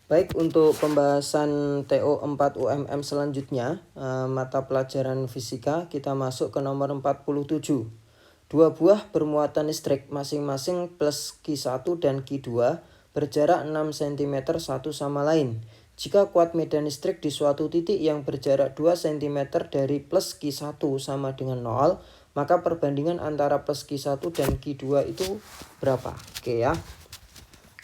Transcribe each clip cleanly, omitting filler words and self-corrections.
Baik, untuk pembahasan TO 4 UMM selanjutnya, mata pelajaran fisika, kita masuk ke nomor 47. Dua buah bermuatan listrik masing-masing plus Q1 dan Q2 berjarak 6 cm satu sama lain. Jika kuat medan listrik di suatu titik yang berjarak 2 cm dari plus Q1 sama dengan 0, maka perbandingan antara plus Q1 dan Q2 itu berapa? Oke ya.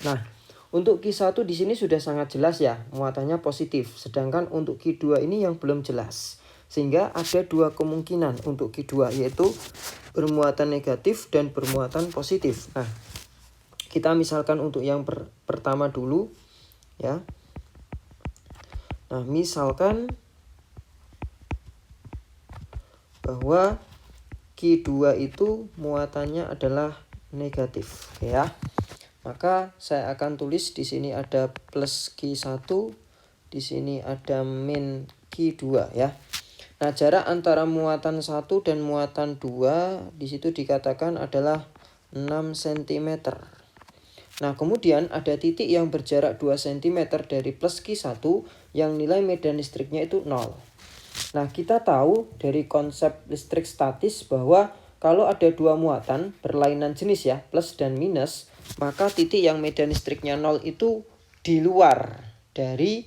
Nah, untuk Q1 di sini sudah sangat jelas ya, muatannya positif. Sedangkan untuk Q2 ini yang belum jelas. Sehingga ada dua kemungkinan untuk Q2, yaitu bermuatan negatif dan bermuatan positif. Nah, kita misalkan untuk yang pertama dulu ya. Nah, misalkan bahwa Q2 itu muatannya adalah negatif ya. Maka saya akan tulis di sini ada plus Q1, di sini ada min Q2 ya. Nah, jarak antara muatan 1 dan muatan 2 di situ dikatakan adalah 6 cm. Nah, kemudian ada titik yang berjarak 2 cm dari plus Q1 yang nilai medan listriknya itu 0. Nah, kita tahu dari konsep listrik statis bahwa kalau ada dua muatan berlainan jenis ya, plus dan minus, maka titik yang medan listriknya 0 itu di luar dari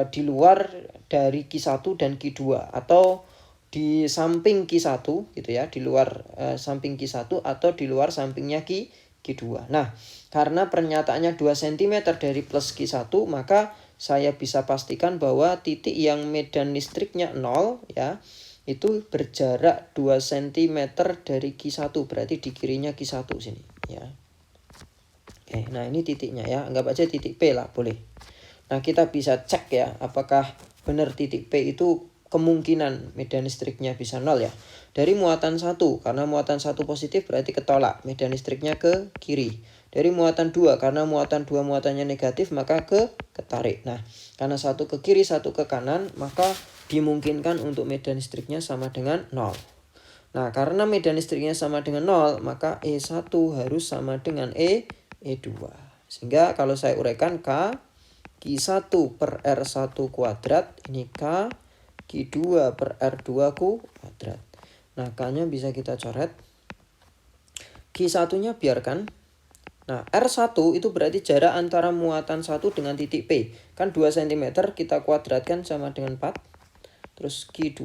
di luar dari Q1 dan Q2 atau di samping Q1 gitu ya, di luar samping Q1 atau di luar sampingnya Q2. Nah, karena pernyataannya 2 cm dari plus Q1, maka saya bisa pastikan bahwa titik yang medan listriknya 0 ya, itu berjarak 2 cm dari Q1, berarti di kirinya Q1 sini ya. Oke, nah ini titiknya ya, anggap aja titik P lah boleh. Nah, kita bisa cek ya, apakah benar titik P itu kemungkinan medan listriknya bisa 0 ya. Dari muatan 1, karena muatan 1 positif berarti ketolak, medan listriknya ke kiri. Dari muatan 2, karena muatan 2 muatannya negatif, maka ketarik. Nah, karena satu ke kiri, satu ke kanan, maka dimungkinkan untuk medan listriknya sama dengan 0. Nah, karena medan listriknya sama dengan 0, maka E1 harus sama dengan E2. Sehingga kalau saya uraikan Q1 per R1 kuadrat, ini Q2 per R2 kuadrat. Nah, K-nya bisa kita coret. Q1-nya biarkan. Nah, R1 itu berarti jarak antara muatan 1 dengan titik P. Kan 2 cm, kita kuadratkan sama dengan 4. Terus Q2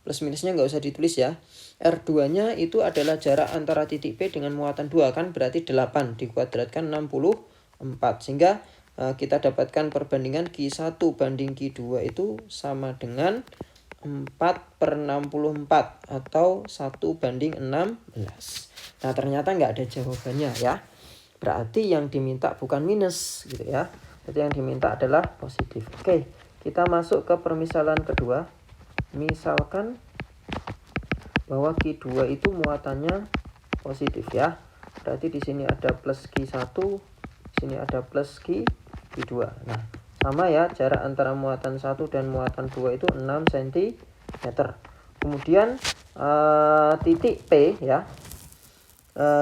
plus minusnya nggak usah ditulis ya. R2-nya itu adalah jarak antara titik P dengan muatan 2. Kan berarti 8 dikuadratkan 64. Sehingga kita dapatkan perbandingan Q1 banding Q2 itu sama dengan 4/64 atau 1 banding 16. Nah, ternyata nggak ada jawabannya ya. Berarti yang diminta bukan minus gitu ya. Jadi yang diminta adalah positif. Oke, kita masuk ke permisalan kedua. Misalkan bahwa Q2 itu muatannya positif ya. Berarti di sini ada plus Q1, di sini ada plus Q2. Nah, sama ya, jarak antara muatan 1 dan muatan 2 itu 6 cm. Kemudian titik P ya,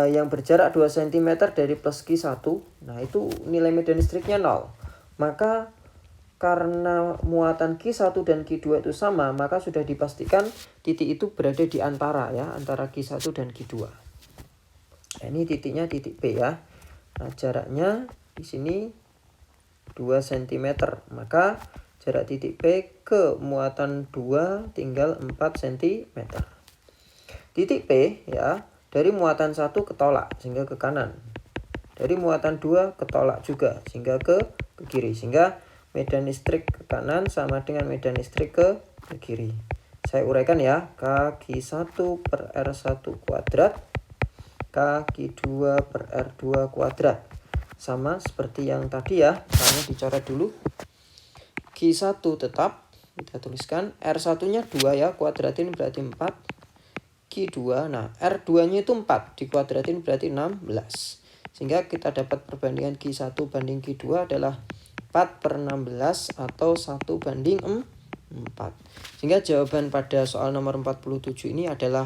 yang berjarak 2 cm dari plus Q1. Nah, itu nilai medan listriknya 0. Maka karena muatan Q1 dan Q2 itu sama, maka sudah dipastikan titik itu berada di antara ya, antara Q1 dan Q2. Nah, ini titiknya titik P ya. Nah, jaraknya di sini 2 cm. Maka jarak titik P ke muatan 2 tinggal 4 cm. Titik P ya, dari muatan 1 ketolak sehingga ke kanan. Dari muatan 2 ketolak juga sehingga ke kiri. Sehingga medan listrik ke kanan sama dengan medan listrik ke kiri. Saya uraikan ya, K/1 per R1 kuadrat, K/2 per R2 kuadrat. Sama seperti yang tadi ya, karena dicoret dulu. Q1 tetap, kita tuliskan, R1-nya 2 ya, kuadratin berarti 4. Q2, nah R2-nya itu 4, dikuadratin berarti 16. Sehingga kita dapat perbandingan Q1 banding Q2 adalah 4/16 atau 1 banding 4. Sehingga jawaban pada soal nomor 47 ini adalah